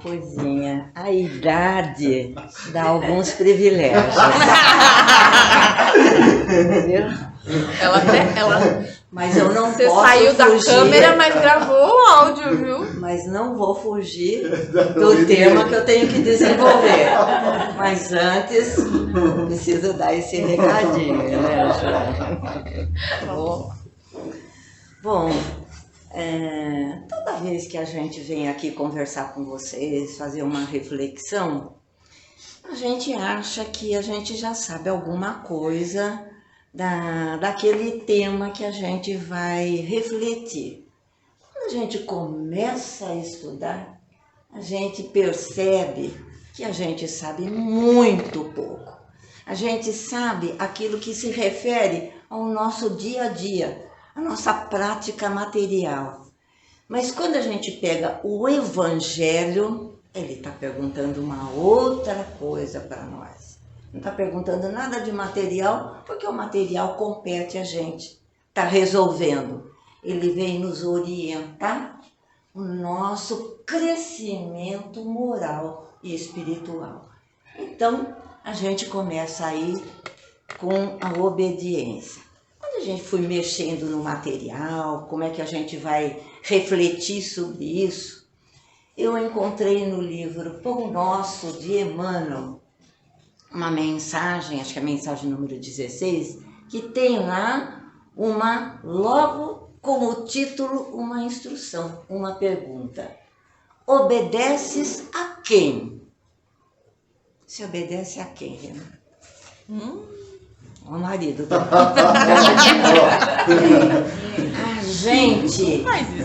coisinha. A idade dá alguns privilégios. Mas eu não Você posso saiu da fugir, câmera, mas gravou o áudio, viu? Mas não vou fugir do tema que eu tenho que desenvolver. Mas antes, preciso dar esse recadinho, né, João? Bom, toda vez que a gente vem aqui conversar com vocês, fazer uma reflexão, a gente acha que a gente já sabe alguma coisa daquele tema que a gente vai refletir. Quando a gente começa a estudar, a gente percebe que a gente sabe muito pouco. A gente sabe aquilo que se refere ao nosso dia a dia, a nossa prática material. Mas quando a gente pega o Evangelho, ele está perguntando uma outra coisa para nós. Não está perguntando nada de material, porque o material compete a gente, está resolvendo. Ele vem nos orientar o nosso crescimento moral e espiritual. Então, a gente começa aí com a obediência. Quando a gente foi mexendo no material, como é que a gente vai refletir sobre isso, eu encontrei no livro Pão Nosso, de Emmanuel, uma mensagem, acho que é a mensagem número 16, que tem lá logo como título, uma instrução, uma pergunta. Obedeces a quem? Se obedece a quem, Renan? Ao marido. A gente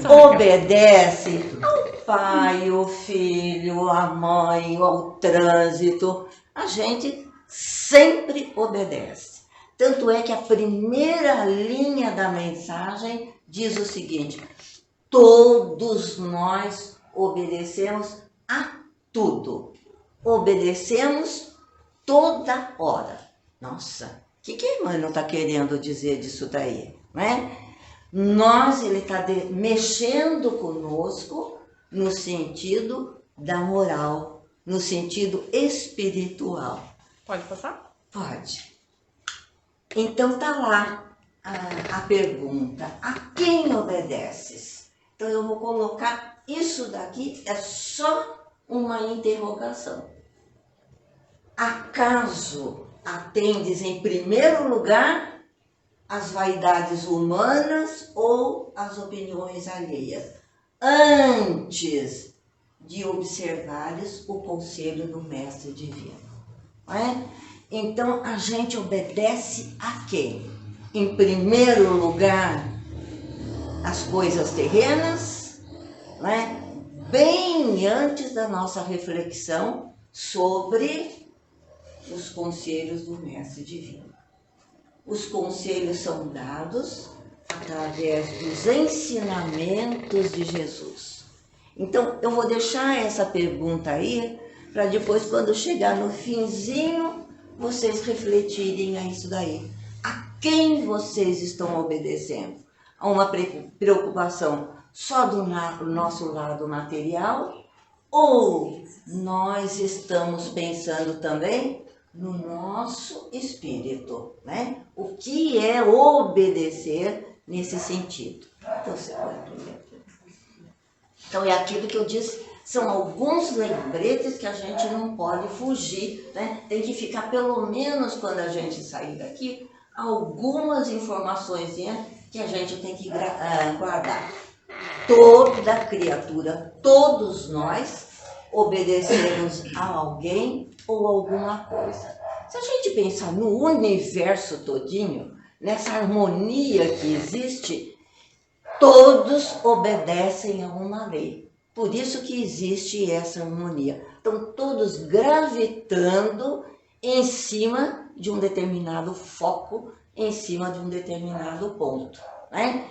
obedece ao pai, ao filho, à mãe, ao trânsito. A gente sempre obedece. Tanto é que a primeira linha da mensagem diz o seguinte: todos nós obedecemos a tudo. Obedecemos toda hora. Nossa, o que a irmã não está querendo dizer disso daí? Não é? Ele está mexendo conosco no sentido da moral, no sentido espiritual. Pode passar? Pode. Então tá lá a pergunta: a quem obedeces? Então eu vou colocar isso daqui, é só uma interrogação. Acaso atendes em primeiro lugar as vaidades humanas ou as opiniões alheias, antes de observares o conselho do Mestre Divino? Não é? Então, a gente obedece a quem? Em primeiro lugar, as coisas terrenas, não é? Bem antes da nossa reflexão sobre os conselhos do Mestre Divino. Os conselhos são dados através dos ensinamentos de Jesus. Então, eu vou deixar essa pergunta aí, para depois, quando chegar no finzinho, vocês refletirem a isso daí. A quem vocês estão obedecendo? A uma preocupação só do nosso lado material? Ou nós estamos pensando também no nosso espírito, né? O que é obedecer nesse sentido? Então, você pode ler. Então, é aquilo que eu disse, são alguns lembretes que a gente não pode fugir, né? Tem que ficar, pelo menos quando a gente sair daqui, algumas informações que a gente tem que guardar. Toda criatura, todos nós, obedecemos a alguém ou alguma coisa. Se a gente pensar no universo todinho, nessa harmonia que existe, todos obedecem a uma lei. Por isso que existe essa harmonia. Estão todos gravitando em cima de um determinado foco, em cima de um determinado ponto, né?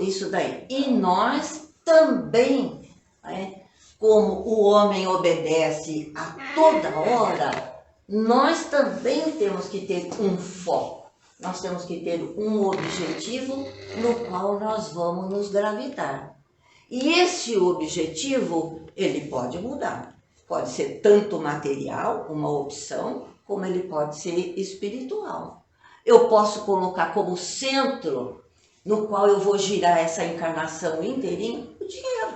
Isso daí. E nós também, né? Como o homem obedece a toda hora, nós também temos que ter um foco. Nós temos que ter um objetivo no qual nós vamos nos gravitar. E esse objetivo, ele pode mudar. pode ser tanto material, uma opção, como ele pode ser espiritual. Eu posso colocar como centro no qual eu vou girar essa encarnação inteirinha o dinheiro.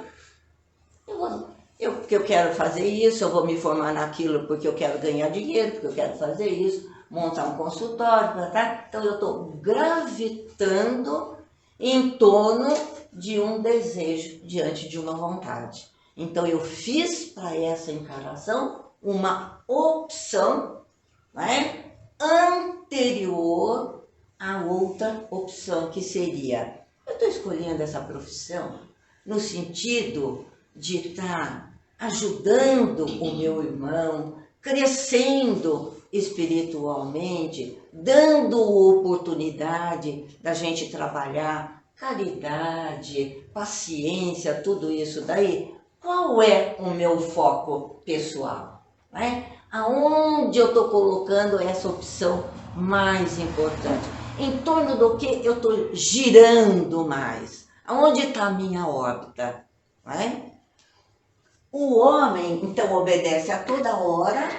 Porque eu quero fazer isso, eu vou me formar naquilo porque eu quero ganhar dinheiro, porque eu quero fazer isso, montar um consultório, tá? Então eu estou gravitando em torno de um desejo, diante de uma vontade. Então eu fiz para essa encarnação uma opção, né, anterior à outra opção, que seria, eu estou escolhendo essa profissão no sentido de estar ajudando o meu irmão, crescendo espiritualmente, dando oportunidade da gente trabalhar caridade, paciência, tudo isso daí. Qual é o meu foco pessoal? Né? Aonde eu estou colocando essa opção mais importante? Em torno do que eu estou girando mais? Aonde está a minha órbita? Né? O homem, então, obedece a toda hora.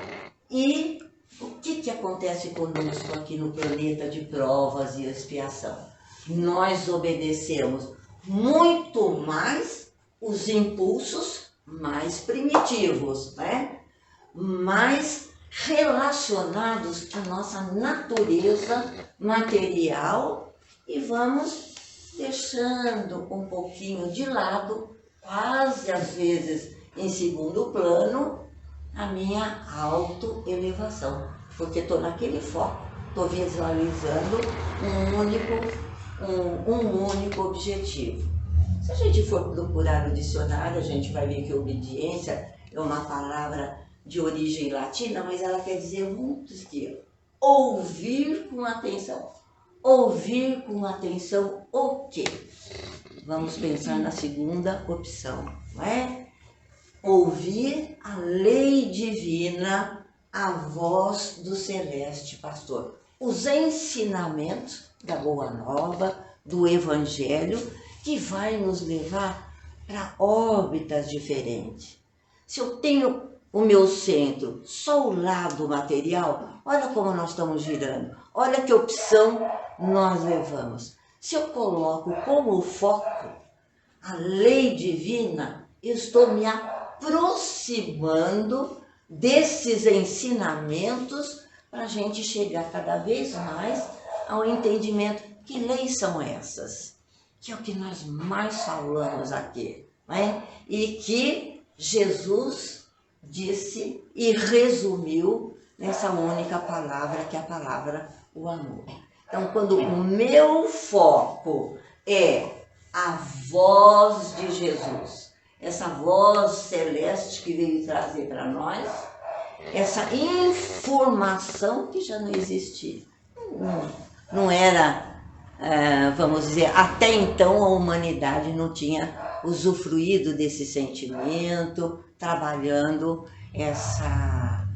E o que acontece conosco aqui no planeta de provas e expiação? Nós obedecemos muito mais os impulsos mais primitivos, né? Mais relacionados à nossa natureza material, e vamos deixando um pouquinho de lado, quase às vezes em segundo plano, a minha autoelevação, porque estou naquele foco, estou visualizando um único objetivo. Se a gente for procurar no dicionário, a gente vai ver que obediência é uma palavra de origem latina, mas ela quer dizer muito que ouvir com atenção. Ouvir com atenção o quê? Vamos pensar na segunda opção, não é? Ouvir a lei divina, a voz do celeste pastor. Os ensinamentos da Boa Nova, do Evangelho, que vai nos levar para órbitas diferentes. Se eu tenho o meu centro só o lado material, olha como nós estamos girando, olha que opção nós levamos. Se eu coloco como foco a lei divina, eu estou me aproximando desses ensinamentos para a gente chegar cada vez mais ao entendimento. Que leis são essas? Que é o que nós mais falamos aqui, né? E que Jesus disse e resumiu nessa única palavra, que é a palavra o amor. Então, quando o meu foco é a voz de Jesus, essa voz celeste que veio trazer para nós, essa informação que já não existia, não era, vamos dizer, até então a humanidade não tinha usufruído desse sentimento, trabalhando essa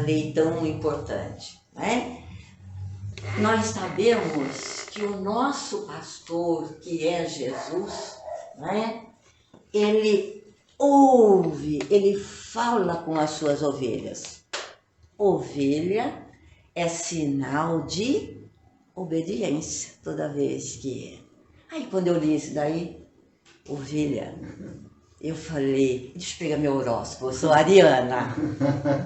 lei tão importante, né? Nós sabemos que o nosso pastor, que é Jesus, né? Ele ouve, ele fala com as suas ovelhas. Ovelha é sinal de obediência toda vez que... Aí quando eu li isso daí, ovelha, eu falei, deixa eu pegar meu horóscopo, eu sou ariana,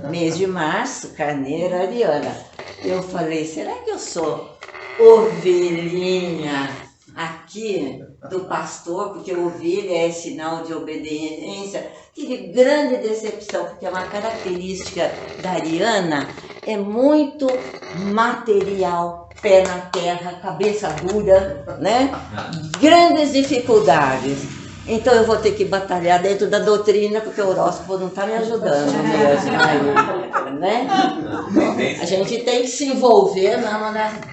mês de março, carneiro, ariana. Eu falei, será que eu sou ovelhinha aqui do pastor, porque ovelha é sinal de obediência? Tive grande decepção, porque uma característica da ariana é muito material, pé na terra, cabeça dura, né? Grandes dificuldades. Então eu vou ter que batalhar dentro da doutrina, porque o horóscopo não está me ajudando mesmo, né? A gente tem que se envolver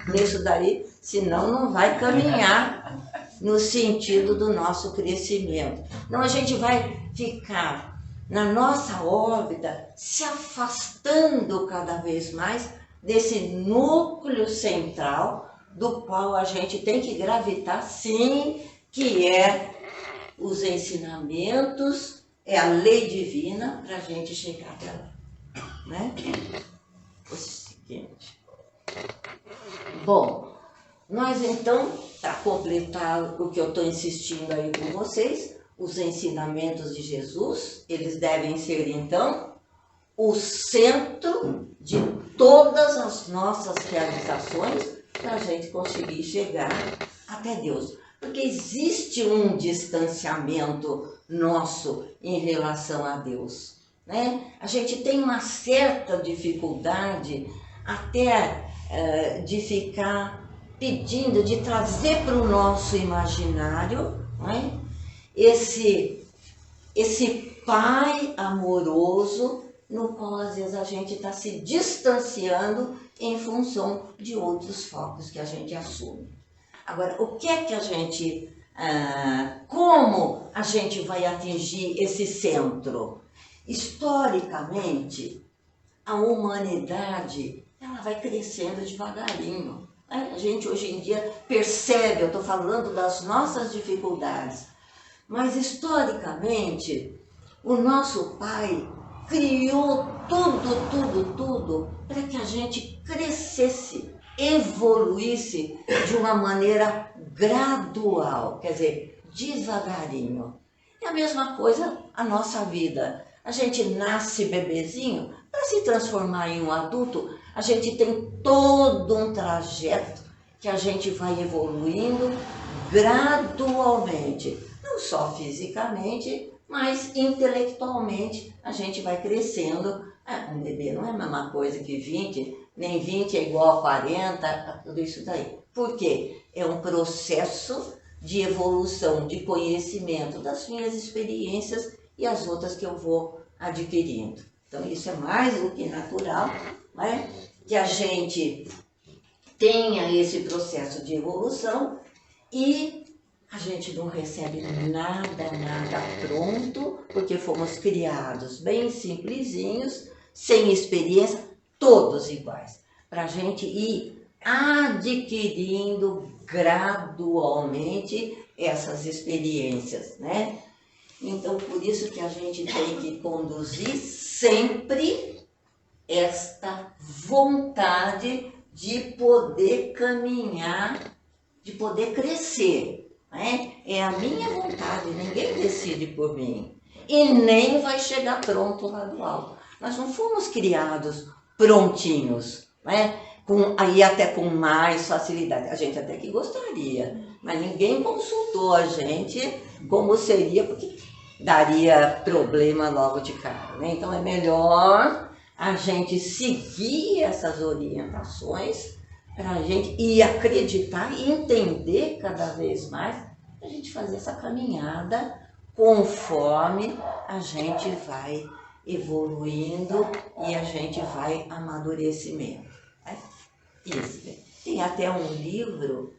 nisso daí, senão não vai caminhar no sentido do nosso crescimento. Então a gente vai ficar na nossa órbita, se afastando cada vez mais desse núcleo central, do qual a gente tem que gravitar, sim, que é os ensinamentos é a lei divina para a gente chegar até lá, né? O seguinte. Bom, nós então, para completar o que eu estou insistindo aí com vocês, os ensinamentos de Jesus, eles devem ser então o centro de todas as nossas realizações para a gente conseguir chegar até Deus. Porque existe um distanciamento nosso em relação a Deus, né? A gente tem uma certa dificuldade até de ficar pedindo, de trazer para o nosso imaginário, né? Esse Pai amoroso no qual às vezes a gente está se distanciando em função de outros focos que a gente assume. Agora, o que é que a gente, como a gente vai atingir esse centro? Historicamente, a humanidade ela vai crescendo devagarinho. Né? A gente hoje em dia percebe, eu estou falando das nossas dificuldades, mas historicamente, o nosso Pai criou tudo para que a gente crescesse, evoluísse de uma maneira gradual, quer dizer, devagarinho. É a mesma coisa a nossa vida. A gente nasce bebezinho, para se transformar em um adulto, a gente tem todo um trajeto que a gente vai evoluindo gradualmente. Não só fisicamente, mas intelectualmente a gente vai crescendo. Um bebê não é a mesma coisa que 20, nem 20 é igual a 40, tudo isso daí. Por quê? É um processo de evolução, de conhecimento das minhas experiências e as outras que eu vou adquirindo. Então isso é mais do que natural, né? Que a gente tenha esse processo de evolução e a gente não recebe nada pronto, porque fomos criados bem simplesinhos, sem experiência, todos iguais. Para a gente ir adquirindo gradualmente essas experiências, né? Então, por isso que a gente tem que conduzir sempre esta vontade de poder caminhar, de poder crescer, né? É a minha vontade, ninguém decide por mim. E nem vai chegar pronto lá do alto. Nós não fomos criados prontinhos, né? Aí até com mais facilidade. A gente até que gostaria, mas ninguém consultou a gente como seria, porque daria problema logo de cara, né? Então é melhor a gente seguir essas orientações para a gente e acreditar e entender cada vez mais, para a gente fazer essa caminhada conforme a gente vai evoluindo e a gente vai amadurecimento. Né? Isso. Tem até um livro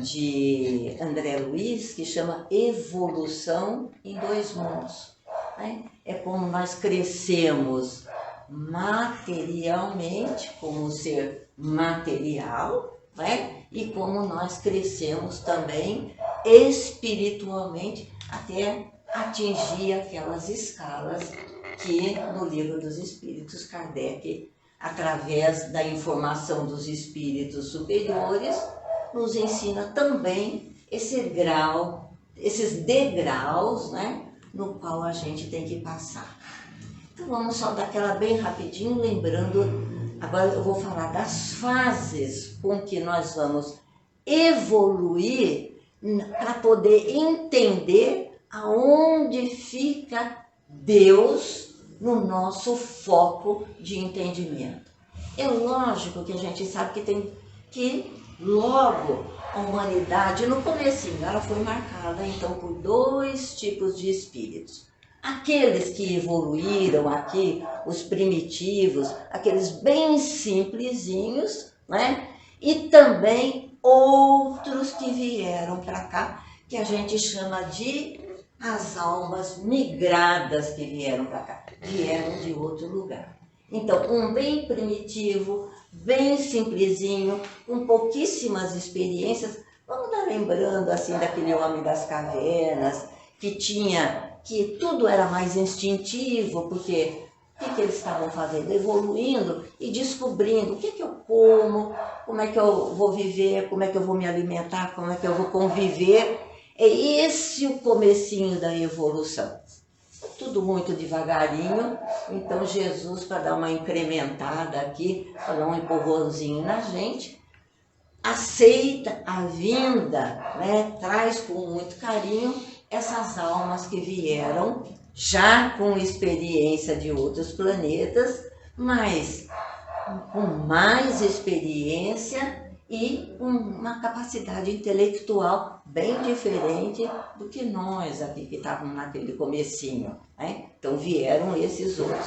de André Luiz que chama Evolução em Dois Mundos. Né? É como nós crescemos materialmente, como ser material, né? E como nós crescemos também espiritualmente até atingir aquelas escalas que no Livro dos Espíritos Kardec, através da informação dos espíritos superiores, nos ensina também esses degraus, né, no qual a gente tem que passar. Então vamos só dar aquela bem rapidinho, lembrando, agora eu vou falar das fases com que nós vamos evoluir para poder entender aonde fica Deus no nosso foco de entendimento. É lógico que a gente sabe que tem que logo a humanidade, no comecinho, ela foi marcada então por dois tipos de espíritos. Aqueles que evoluíram aqui, os primitivos, aqueles bem simplesinhos, né? E também outros que vieram para cá, que a gente chama de as almas migradas que vieram para cá, vieram de outro lugar. Então, um bem primitivo, bem simplesinho, com pouquíssimas experiências. Vamos dar lembrando assim daquele homem das cavernas, que tudo era mais instintivo, porque o que eles estavam fazendo? Evoluindo e descobrindo o que eu como, como é que eu vou viver, como é que eu vou me alimentar, como é que eu vou conviver. É esse o comecinho da evolução. Tudo muito devagarinho, então Jesus, para dar uma incrementada aqui, para dar um empurrãozinho na gente, aceita a vinda, né? Traz com muito carinho essas almas que vieram já com experiência de outros planetas, mas com mais experiência e com uma capacidade intelectual bem diferente do que nós aqui que estávamos naquele comecinho, né? Então vieram esses outros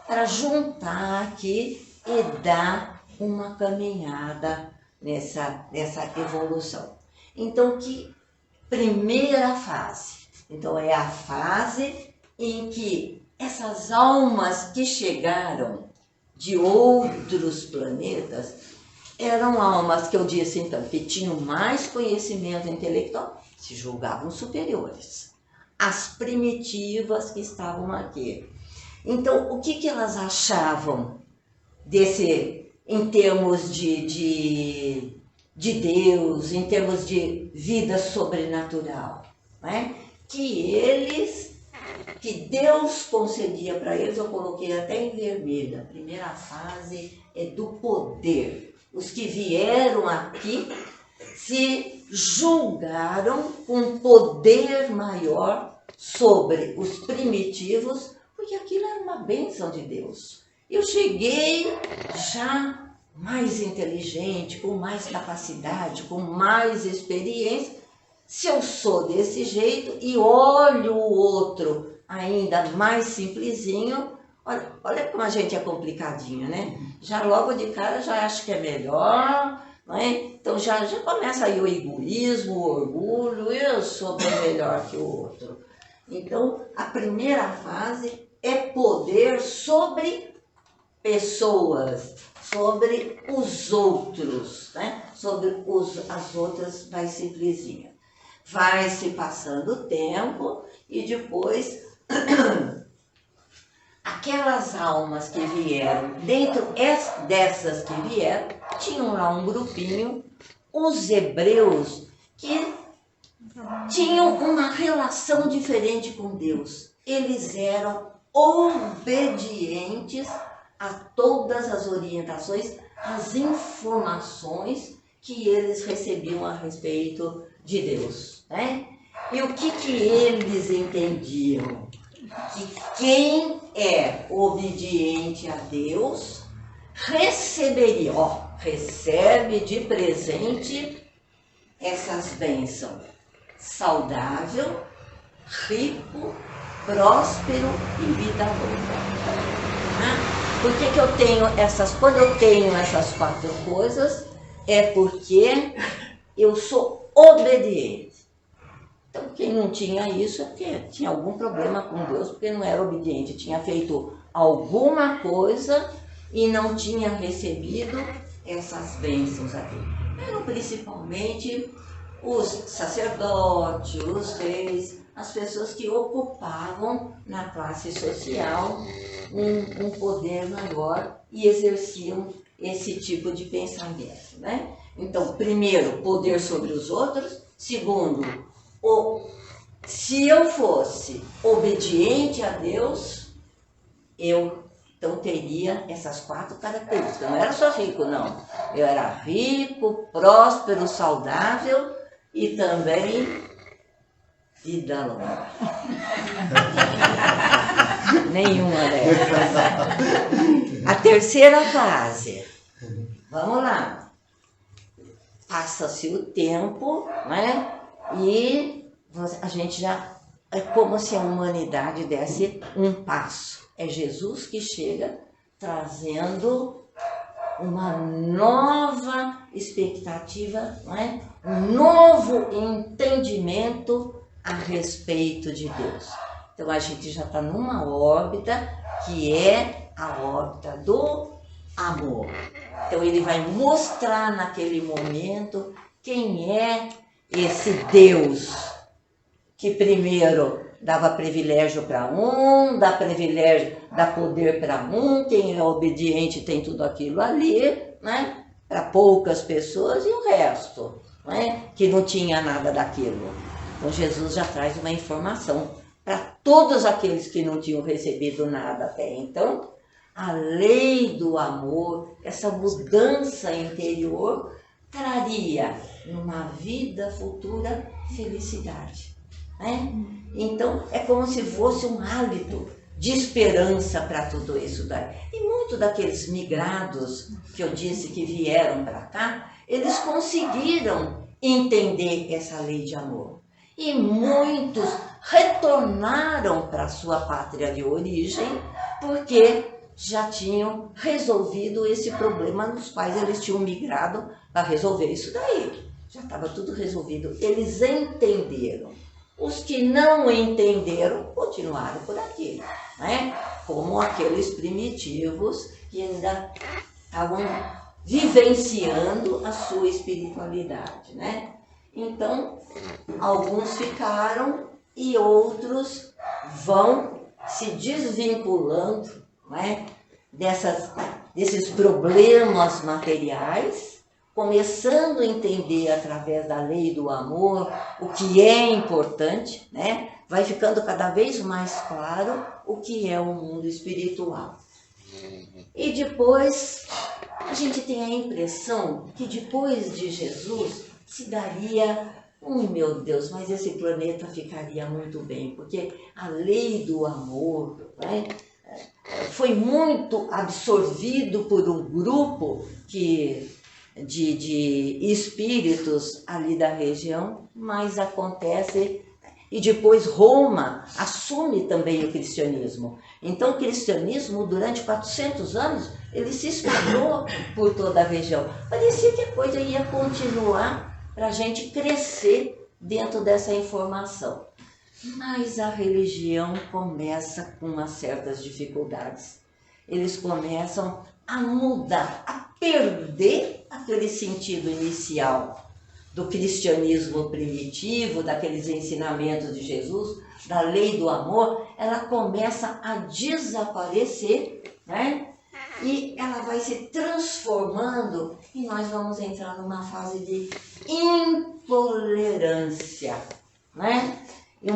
para juntar aqui e dar uma caminhada nessa evolução. Então, que primeira fase? Então, é a fase em que essas almas que chegaram de outros planetas eram almas que eu disse então que tinham mais conhecimento intelectual, se julgavam superiores às primitivas que estavam aqui. Então, o que elas achavam desse, em termos de Deus, em termos de vida sobrenatural, né? Que Deus concedia para eles, eu coloquei até em vermelho, a primeira fase é do poder. Os que vieram aqui se julgaram com poder maior sobre os primitivos, porque aquilo era uma bênção de Deus. Eu cheguei já mais inteligente, com mais capacidade, com mais experiência. Se eu sou desse jeito e olho o outro ainda mais simplesinho, olha como a gente é complicadinho, né? Já logo de cara já acho que é melhor, não é? Então já começa aí o egoísmo, o orgulho, eu sou bem melhor que o outro. Então, a primeira fase é poder sobre pessoas, sobre os outros, né? Sobre as outras mais simplesinhas. Vai se passando o tempo e depois aquelas almas que vieram, dentro dessas que vieram, tinham lá um grupinho, os hebreus, que tinham uma relação diferente com Deus. Eles eram obedientes a todas as orientações, as informações que eles recebiam a respeito de Deus, né? E o que eles entendiam? Que quem é obediente a Deus receberia, recebe de presente essas bênçãos: saudável, rico, próspero e vida longa. Por que eu tenho quando eu tenho essas 4 coisas? É porque eu sou obediente. Então, quem não tinha isso é porque tinha algum problema com Deus, porque não era obediente, tinha feito alguma coisa e não tinha recebido essas bênçãos aqui. Eram principalmente os sacerdotes, os reis, as pessoas que ocupavam na classe social um poder maior e exerciam esse tipo de pensamento, né? Então, primeiro, poder sobre os outros. Segundo, se eu fosse obediente a Deus, eu então teria essas 4 características. Não era só rico, não. Eu era rico, próspero, saudável e também vida longa. Nenhuma delas. A terceira fase. Vamos lá. Passa-se o tempo, né? E a gente já... É como se a humanidade desse um passo. É Jesus que chega trazendo uma nova expectativa, não é? Um novo entendimento a respeito de Deus. Então a gente já está numa órbita que é a órbita do amor. Então ele vai mostrar naquele momento quem é esse Deus que primeiro dava privilégio para um, dá poder para um, quem é obediente tem tudo aquilo ali, né? Para poucas pessoas e o resto, né? Que não tinha nada daquilo. Então Jesus já traz uma informação para todos aqueles que não tinham recebido nada até então. A lei do amor, essa mudança interior, traria numa vida futura felicidade, né? Então é como se fosse um hálito de esperança para tudo isso daí. E muitos daqueles migrados que eu disse que vieram para cá, eles conseguiram entender essa lei de amor. E muitos retornaram para sua pátria de origem porque já tinham resolvido esse problema nos quais eles tinham migrado para resolver isso daí. Já estava tudo resolvido. Eles entenderam. Os que não entenderam continuaram por aqui, né? Como aqueles primitivos que ainda estavam vivenciando a sua espiritualidade, né? Então, alguns ficaram e outros vão se desvinculando, né, desses problemas materiais, começando a entender através da lei do amor o que é importante, né? Vai ficando cada vez mais claro o que é o mundo espiritual. E depois, a gente tem a impressão que depois de Jesus se daria, meu Deus, mas esse planeta ficaria muito bem, porque a lei do amor, né, foi muito absorvido por um grupo de espíritos ali da região, mas acontece, e depois Roma assume também o cristianismo. Então o cristianismo durante 400 anos, ele se espalhou por toda a região. Parecia que a coisa ia continuar para a gente crescer dentro dessa informação. Mas a religião começa com umas certas dificuldades. Eles começam a mudar, a perder aquele sentido inicial do cristianismo primitivo, daqueles ensinamentos de Jesus, da lei do amor. Ela começa a desaparecer, né? E ela vai se transformando e nós vamos entrar numa fase de intolerância, né? E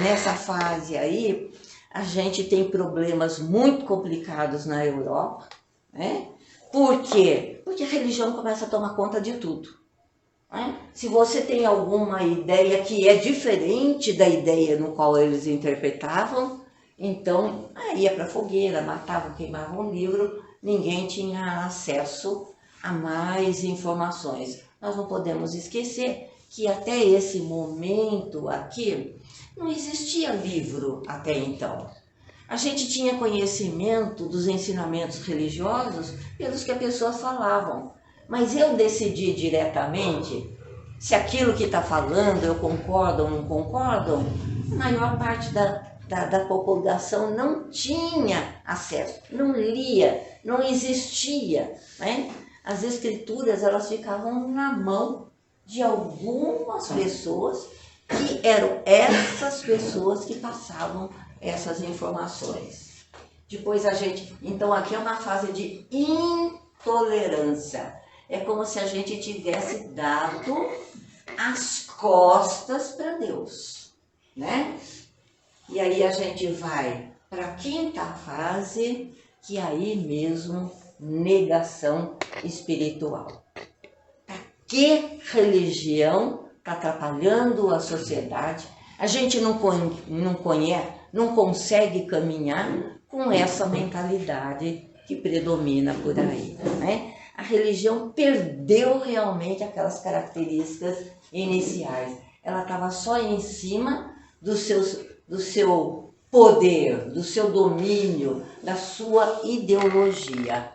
nessa fase aí, a gente tem problemas muito complicados na Europa, né? Por quê? Porque a religião começa a tomar conta de tudo, né? Se você tem alguma ideia que é diferente da ideia no qual eles interpretavam, então ia para a fogueira, matavam, queimavam o livro, ninguém tinha acesso a mais informações. Nós não podemos esquecer que até esse momento aqui não existia livro até então. A gente tinha conhecimento dos ensinamentos religiosos pelos que as pessoas falavam, mas eu decidi diretamente se aquilo que está falando eu concordo ou não concordo. A maior parte da população não tinha acesso, não lia, não existia, né? As escrituras, elas ficavam na mão de algumas pessoas, que eram essas pessoas que passavam essas informações. Depois então aqui é uma fase de intolerância. É como se a gente tivesse dado as costas para Deus, né? E aí a gente vai para a quinta fase, que aí mesmo, negação espiritual. Que religião está atrapalhando a sociedade? A gente não conhece, não consegue caminhar com essa mentalidade que predomina por aí, né? A religião perdeu realmente aquelas características iniciais. Ela estava só em cima do seu poder, do seu domínio, da sua ideologia.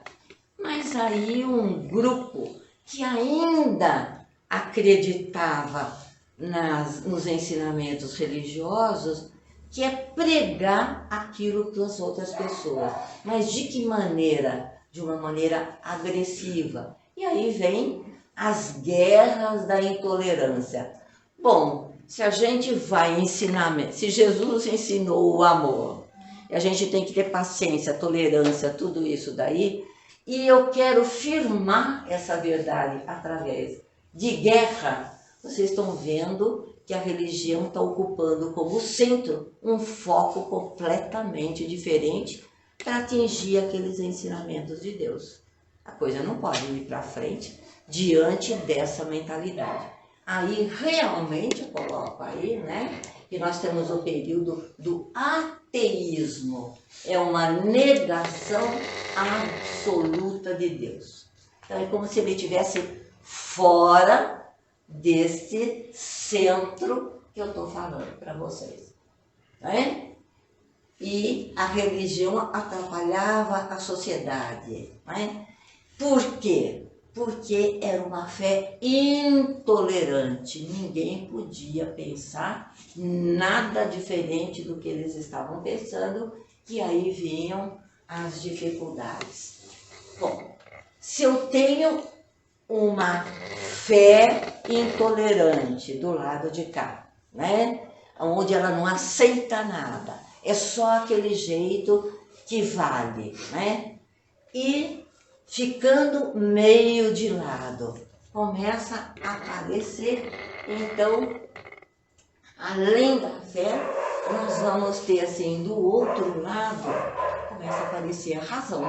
Mas aí um grupo que ainda acreditava nos ensinamentos religiosos, que é pregar aquilo para as outras pessoas. Mas de que maneira? De uma maneira agressiva. E aí vem as guerras da intolerância. Bom, se a gente vai ensinar, se Jesus ensinou o amor, e a gente tem que ter paciência, tolerância, tudo isso daí, e eu quero firmar essa verdade através de guerra, vocês estão vendo que a religião está ocupando como centro um foco completamente diferente para atingir aqueles ensinamentos de Deus. A coisa não pode ir para frente diante dessa mentalidade. Aí realmente eu coloco aí, né, que nós temos o período do ateísmo. É uma negação absoluta de Deus. Então é como se ele estivesse fora desse centro que eu estou falando para vocês. Né? E a religião atrapalhava a sociedade. Né? Por quê? Porque era uma fé intolerante. Ninguém podia pensar nada diferente do que eles estavam pensando, que aí vinham as dificuldades. Bom, se eu tenho uma fé intolerante do lado de cá, né? Onde ela não aceita nada, é só aquele jeito que vale, né? E ficando meio de lado, começa a aparecer, então, além da fé, nós vamos ter assim, do outro lado, começa a aparecer a razão,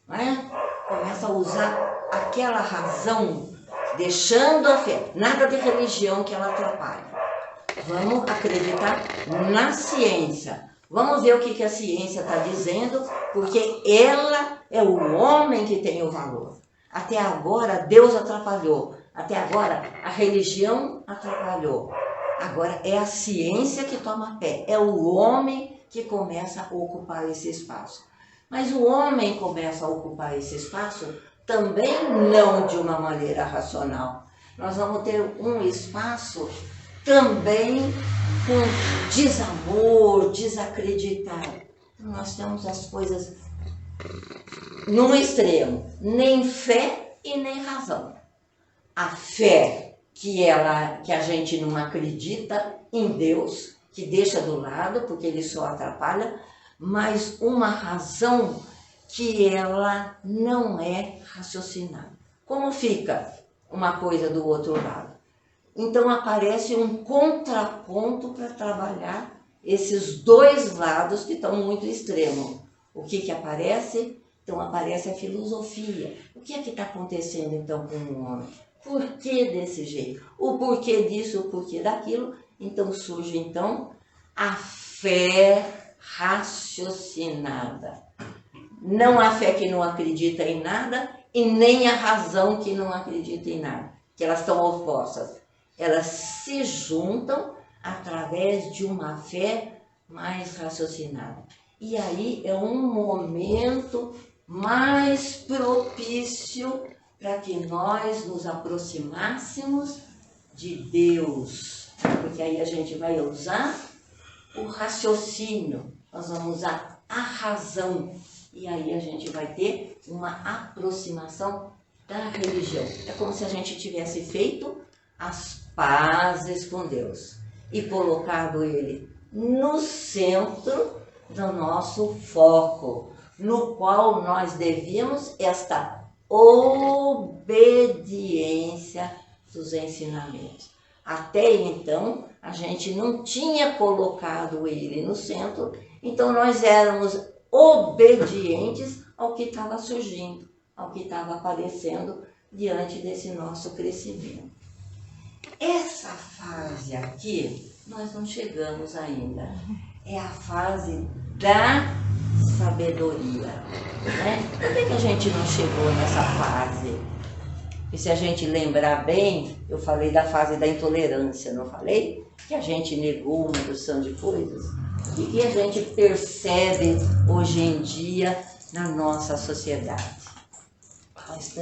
né? Começa a usar aquela razão, deixando a fé, nada de religião que ela atrapalhe. Vamos acreditar na ciência. Vamos ver o que a ciência está dizendo, porque ela é o homem que tem o valor. Até agora Deus atrapalhou, até agora a religião atrapalhou. Agora é a ciência que toma pé, é o homem que começa a ocupar esse espaço. Mas o homem começa a ocupar esse espaço também não de uma maneira racional. Nós vamos ter um espaço também com desamor, desacreditado. Nós temos as coisas num extremo, nem fé e nem razão. A fé que a gente não acredita em Deus, que deixa do lado porque ele só atrapalha, mas uma razão que ela não é raciocinada. Como fica uma coisa do outro lado? Então aparece um contraponto para trabalhar esses dois lados que estão muito extremos. O que aparece? Então aparece a filosofia. O que é que está acontecendo então com o homem? Por que desse jeito? O porquê disso, o porquê daquilo? Então surge então a fé raciocinada. Não a fé que não acredita em nada e nem a razão que não acredita em nada, que elas estão opostas. Elas se juntam através de uma fé mais raciocinada. E aí é um momento mais propício para que nós nos aproximássemos de Deus. Porque aí a gente vai usar o raciocínio, nós vamos usar a razão. E aí a gente vai ter uma aproximação da religião. É como se a gente tivesse feito as pazes com Deus e colocado ele no centro do nosso foco, no qual nós devíamos esta obediência dos ensinamentos. Até então, a gente não tinha colocado ele no centro, então nós éramos obedientes ao que estava surgindo, ao que estava aparecendo diante desse nosso crescimento. Essa fase aqui, nós não chegamos ainda. É a fase da sabedoria. Né? Por que a gente não chegou nessa fase? E se a gente lembrar bem, eu falei da fase da intolerância, não falei? Que a gente negou uma porção de coisas. E que a gente percebe hoje em dia na nossa sociedade. Nós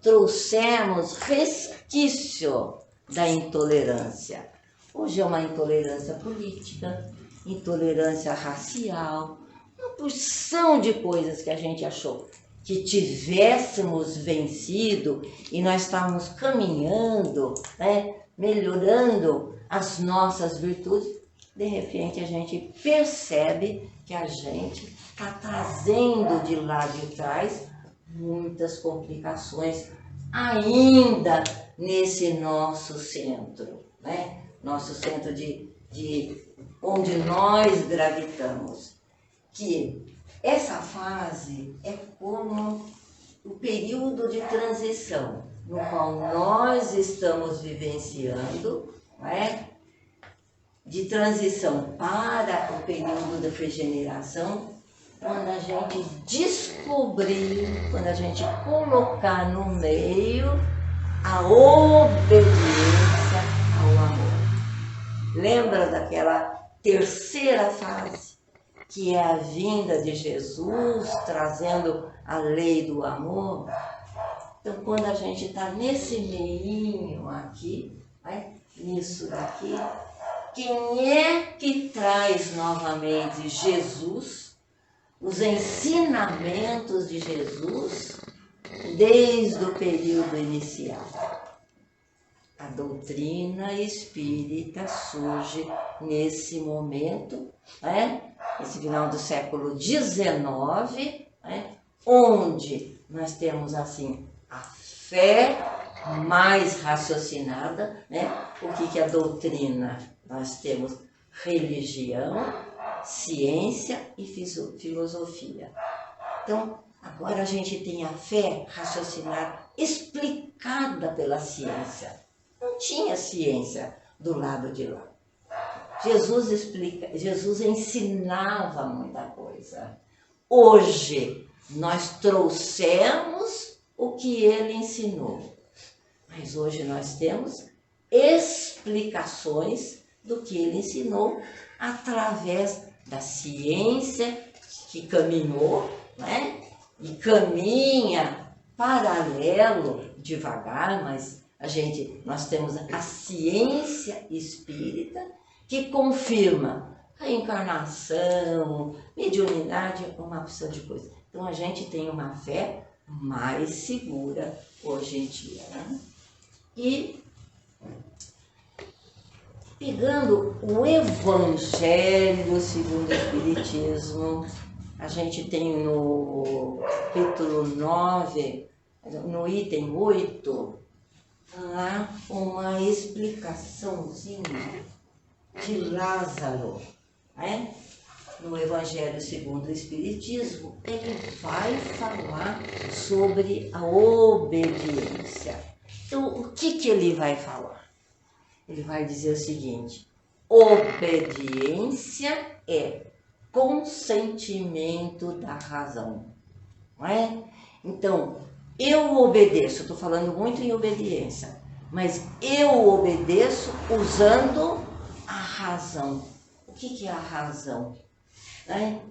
trouxemos resquício da intolerância. Hoje é uma intolerância política, intolerância racial, uma porção de coisas que a gente achou que tivéssemos vencido e nós estávamos caminhando, né, melhorando as nossas virtudes, de repente a gente percebe que a gente está trazendo de lá de trás muitas complicações ainda nesse nosso centro, né? Nosso centro de onde nós gravitamos. Que essa fase é como o período de transição no qual nós estamos vivenciando, né? De transição para o período da regeneração, quando a gente descobrir, quando a gente colocar no meio a obediência ao amor. Lembra daquela terceira fase, que é a vinda de Jesus, trazendo a lei do amor? Então, quando a gente está nesse meinho aqui, né, nisso daqui, quem é que traz novamente Jesus, os ensinamentos de Jesus, desde o período inicial? A doutrina espírita surge nesse momento, né? Esse final do século XIX, né? Onde nós temos assim a fé mais raciocinada, né? O que é a doutrina? Nós temos religião, ciência e filosofia. Então, agora a gente tem a fé raciocinada, explicada pela ciência. Não tinha ciência do lado de lá. Jesus ensinava muita coisa. Hoje, nós trouxemos o que ele ensinou. Mas hoje nós temos explicações do que ele ensinou através da ciência que caminhou, né? E caminha paralelo, devagar, mas nós temos a ciência espírita que confirma a encarnação, mediunidade, uma opção de coisa. Então a gente tem uma fé mais segura hoje em dia, né? E pegando o Evangelho segundo o Espiritismo, a gente tem no capítulo 9, no item 8, lá uma explicaçãozinha de Lázaro, né? No Evangelho segundo o Espiritismo, ele vai falar sobre a obediência. Então, o que ele vai falar? Ele vai dizer o seguinte: obediência é consentimento da razão, não é? Então, eu obedeço, estou falando muito em obediência, mas eu obedeço usando a razão. O que é a razão?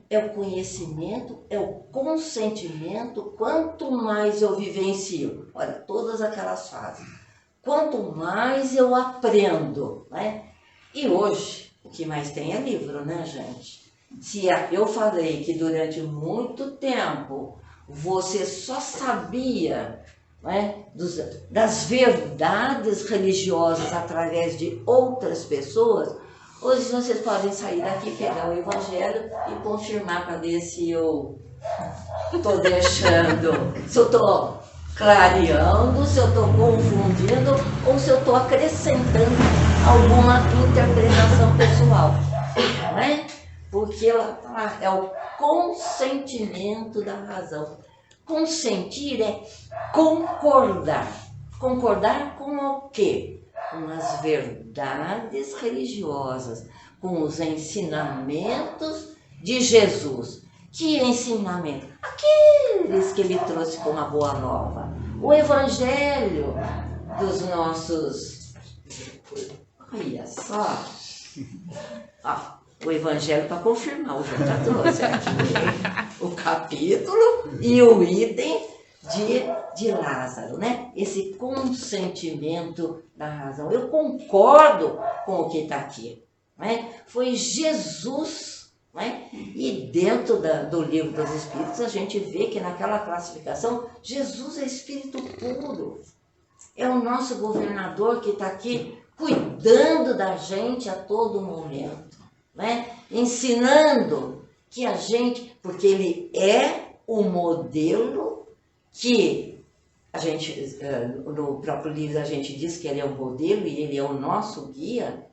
É o conhecimento, é o consentimento. Quanto mais eu vivencio, olha, todas aquelas fases, quanto mais eu aprendo, né? E hoje, o que mais tem é livro, né, gente? Se eu falei que durante muito tempo você só sabia, né, das verdades religiosas através de outras pessoas, hoje vocês podem sair daqui, pegar o Evangelho e confirmar para ver se eu estou deixando, se eu estou clareando, se eu estou confundindo ou se eu estou acrescentando alguma interpretação pessoal, né? Porque é o consentimento da razão. Consentir é concordar. Concordar com o quê? Com as verdades religiosas, com os ensinamentos de Jesus. Que ensinamento? Aqueles que ele trouxe como a boa nova. O Evangelho dos nossos... Olha só. O Evangelho para confirmar, o João já trouxe aqui o capítulo e o item de Lázaro, né? Esse consentimento da razão. Eu concordo com o que está aqui, né? Foi Jesus, né? E dentro do livro dos Espíritos a gente vê que naquela classificação Jesus é Espírito puro. É o nosso governador que está aqui cuidando da gente a todo momento, né? Ensinando que a gente, porque ele é o modelo que a gente, no próprio livro a gente diz que ele é o modelo e ele é o nosso guia,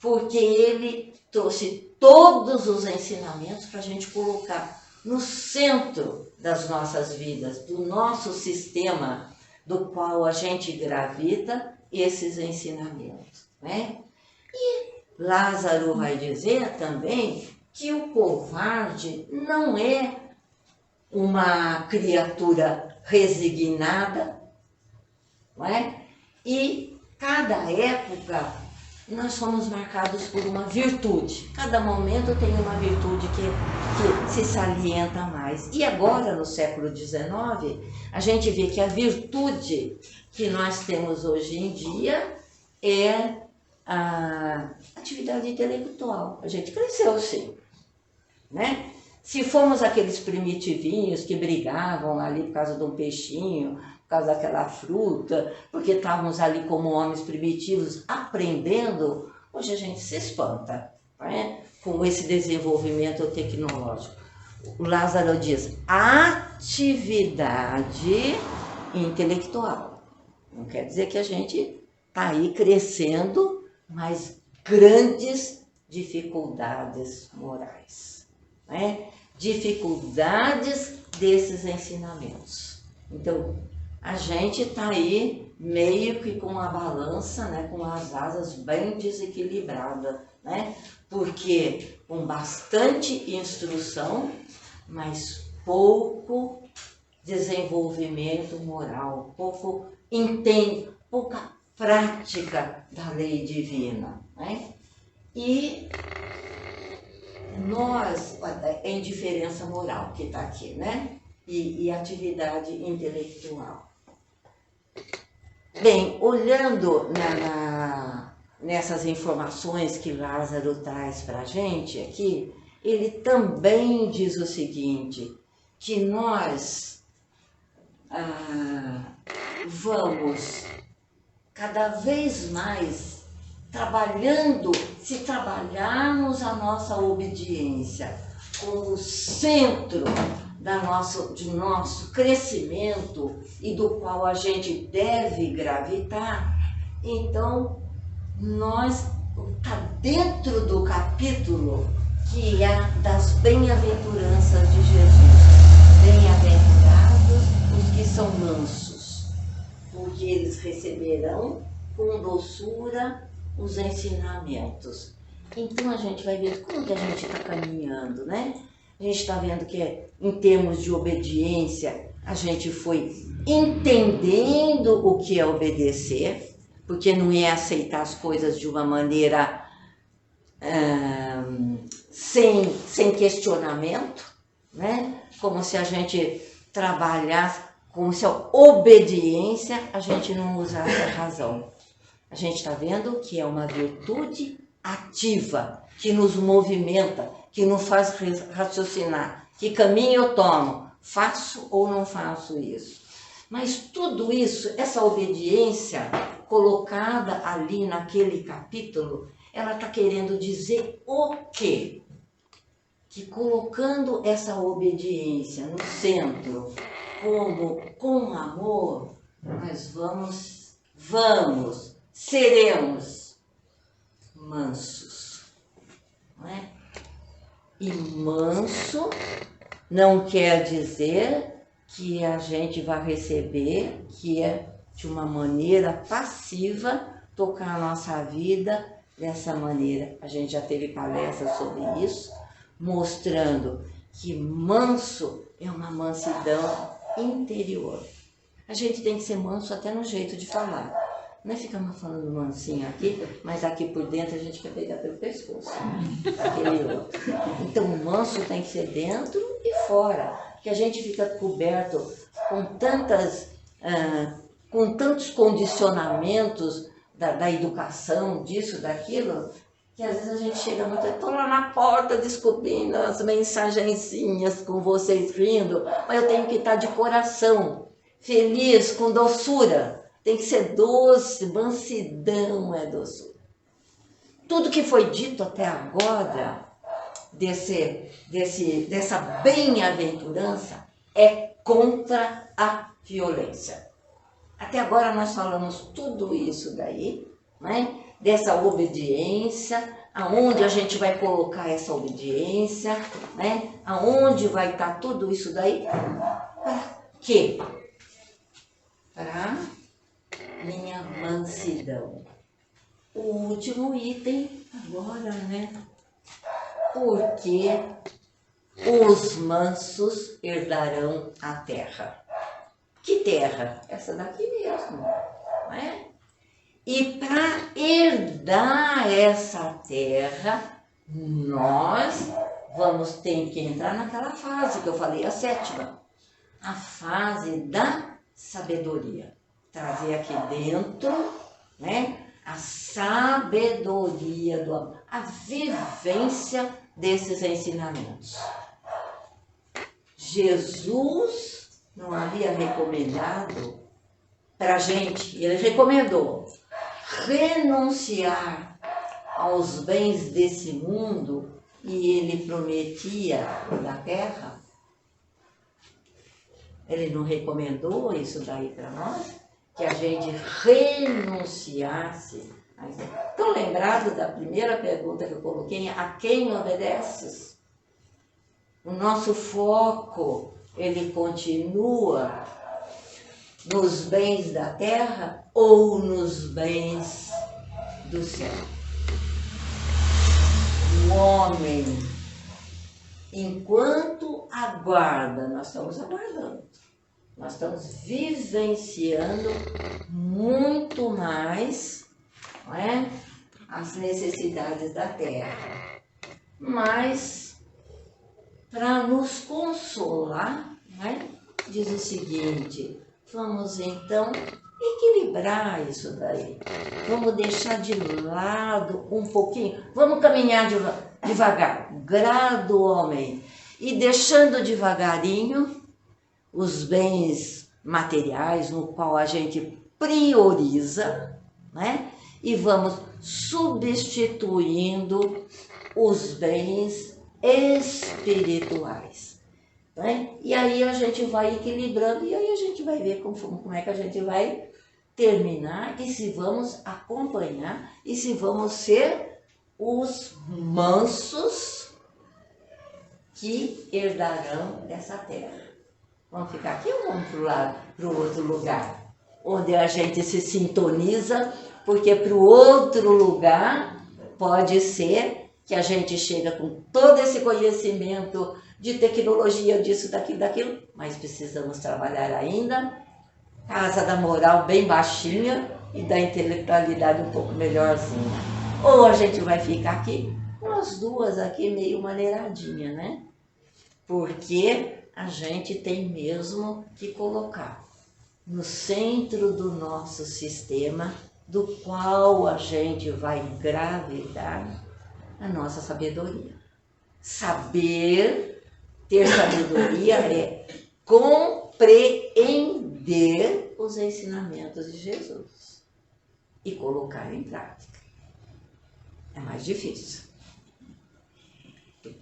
porque ele trouxe todos os ensinamentos para a gente colocar no centro das nossas vidas, do nosso sistema, do qual a gente gravita esses ensinamentos, né? E Lázaro vai dizer também que o covarde não é uma criatura resignada, não é? E cada época nós somos marcados por uma virtude. Cada momento tem uma virtude que se salienta mais. E agora, no século XIX, a gente vê que a virtude que nós temos hoje em dia é a atividade intelectual. A gente cresceu, sim, né? Se formos aqueles primitivinhos que brigavam ali por causa de um peixinho, por causa daquela fruta, porque estávamos ali como homens primitivos aprendendo, hoje a gente se espanta, né? Com esse desenvolvimento tecnológico. O Lázaro diz, atividade intelectual. Não quer dizer que a gente está aí crescendo, mas grandes dificuldades morais, né? Dificuldades desses ensinamentos. Então, a gente está aí meio que com a balança, né, com as asas bem desequilibradas, né? Porque com bastante instrução, mas pouco desenvolvimento moral, pouca prática da lei divina, né? E nós, é indiferença moral que está aqui, né? E atividade intelectual. Bem, olhando nessas informações que Lázaro traz para a gente aqui, ele também diz o seguinte, que nós vamos cada vez mais trabalhando, se trabalharmos a nossa obediência como centro de nosso crescimento e do qual a gente deve gravitar, então nós está dentro do capítulo que é das bem-aventuranças de Jesus. Bem-aventurados os que são mansos, porque eles receberão com doçura os ensinamentos. Então a gente vai ver como que a gente está caminhando, né? A gente está vendo que em termos de obediência, a gente foi entendendo o que é obedecer, porque não é aceitar as coisas de uma maneira sem questionamento, né? Como se a gente trabalhasse, como se a obediência a gente não usasse a razão. A gente está vendo que é uma virtude ativa, que nos movimenta, que nos faz raciocinar. Que caminho eu tomo? Faço ou não faço isso? Mas tudo isso, essa obediência colocada ali naquele capítulo, ela está querendo dizer o quê? Que colocando essa obediência no centro, como com amor, nós seremos mansos, não é? E manso não quer dizer que a gente vai receber, que é de uma maneira passiva, tocar a nossa vida dessa maneira. A gente já teve palestras sobre isso, mostrando que manso é uma mansidão interior. A gente tem que ser manso até no jeito de falar. Não é ficar falando mansinho aqui, mas aqui por dentro a gente quer pegar pelo pescoço. Aquele outro. Então o manso tem que ser dentro e fora. Que a gente fica coberto com tantos condicionamentos da educação, disso, daquilo, que às vezes a gente chega muito, estou lá na porta descobrindo as mensagenzinhas com vocês rindo, mas eu tenho que estar de coração, feliz, com doçura. Tem que ser doce, mansidão é doçura. Tudo que foi dito até agora, dessa bem-aventurança, é contra a violência. Até agora nós falamos tudo isso daí, né? Dessa obediência, aonde a gente vai colocar essa obediência, né? Aonde vai estar tudo isso daí? Para quê? Para minha mansidão. O último item agora, né? Porque os mansos herdarão a terra. Que terra? Essa daqui mesmo, não é? E para herdar essa terra, nós vamos ter que entrar naquela fase que eu falei, a 7ª. A fase da sabedoria. Trazer aqui dentro, né? A sabedoria do amor, a vivência desses ensinamentos. Jesus não havia recomendado para a gente, ele recomendou renunciar aos bens desse mundo e ele prometia da terra. Ele não recomendou isso daí para nós? Que a gente renunciasse. Estão lembrados da primeira pergunta que eu coloquei? A quem obedeces? O nosso foco, ele continua nos bens da terra ou nos bens do céu? O homem, enquanto aguarda, nós estamos aguardando. Nós estamos vivenciando muito mais, não é, as necessidades da terra. Mas, para nos consolar, né, diz o seguinte: vamos então equilibrar isso daí. Vamos deixar de lado um pouquinho. Vamos caminhar devagar, gradualmente. E deixando devagarinho os bens materiais no qual a gente prioriza, né? E vamos substituindo os bens espirituais, né? E aí a gente vai equilibrando e aí a gente vai ver como é que a gente vai terminar e se vamos acompanhar e se vamos ser os mansos que herdarão essa terra. Vamos ficar aqui ou vamos para o outro lugar? Onde a gente se sintoniza, porque para o outro lugar pode ser que a gente chega com todo esse conhecimento de tecnologia, disso, daquilo, mas precisamos trabalhar ainda casa da moral bem baixinha e da intelectualidade um pouco melhorzinha. Ou a gente vai ficar aqui com as duas aqui meio maneiradinha, né? Porque a gente tem mesmo que colocar no centro do nosso sistema, do qual a gente vai gravitar, a nossa sabedoria. Saber, ter sabedoria é compreender os ensinamentos de Jesus e colocar em prática. É mais difícil.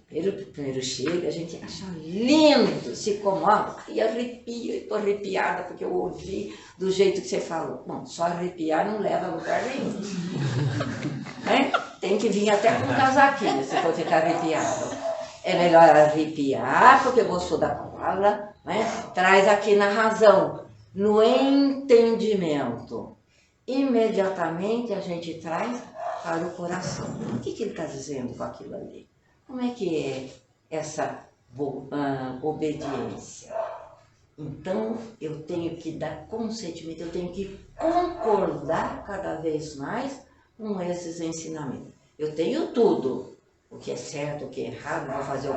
Primeiro chega, a gente acha lindo, se comove e arrepia. Estou arrepiada porque eu ouvi do jeito que você falou. Bom, só arrepiar não leva a lugar nenhum. Né? Tem que vir até com um casaquinho se for ficar arrepiado. É melhor arrepiar porque gostou da palavra, né? Traz aqui na razão, no entendimento. Imediatamente a gente traz para o coração. O que ele está dizendo com aquilo ali? Como é que é essa obediência? Então, eu tenho que dar consentimento, eu tenho que concordar cada vez mais com esses ensinamentos. Eu tenho tudo, o que é certo, o que é errado, vou fazer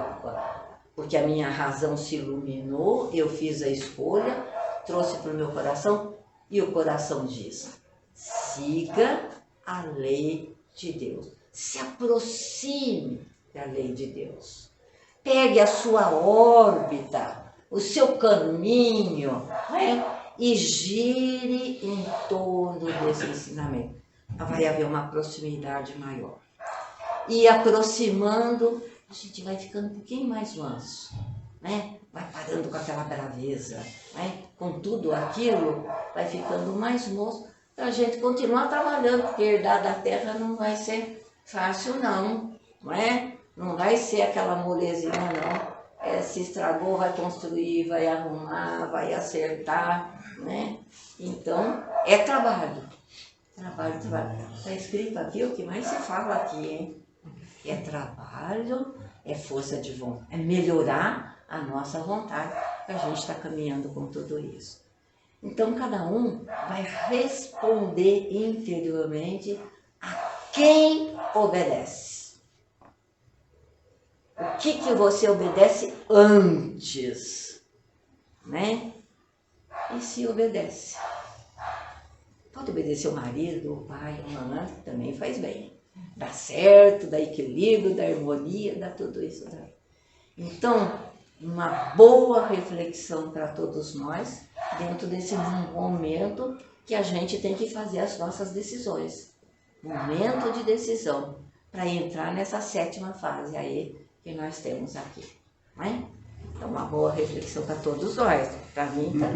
porque a minha razão se iluminou, eu fiz a escolha, trouxe para o meu coração, e o coração diz: siga a lei de Deus, se aproxime da lei de Deus. Pegue a sua órbita, o seu caminho, né? E gire em torno desse ensinamento. Vai haver uma proximidade maior. e aproximando, a gente vai ficando um pouquinho mais manso, né? Vai parando com aquela braveza, né? Com tudo aquilo, vai ficando mais moço, para a gente continuar trabalhando, porque herdar da terra não vai ser fácil não, não é? Não vai ser aquela molezinha não. Se estragou, vai construir, vai arrumar, vai acertar, né? Então, é trabalho. Trabalho, trabalho. Está escrito aqui o que mais se fala aqui, hein? É trabalho, é força de vontade, é melhorar a nossa vontade, que a gente está caminhando com tudo isso. Então, cada um vai responder interiormente a quem obedece. O que você obedece antes, né? E se obedece. Pode obedecer o marido, o pai, a mamãe, também faz bem. Dá certo, dá equilíbrio, dá harmonia, dá tudo isso daí. Então, uma boa reflexão para todos nós, dentro desse momento que a gente tem que fazer as nossas decisões. Momento de decisão, para entrar nessa 7ª fase aí que nós temos aqui. Né? Então, uma boa reflexão para todos nós. Para mim, tá?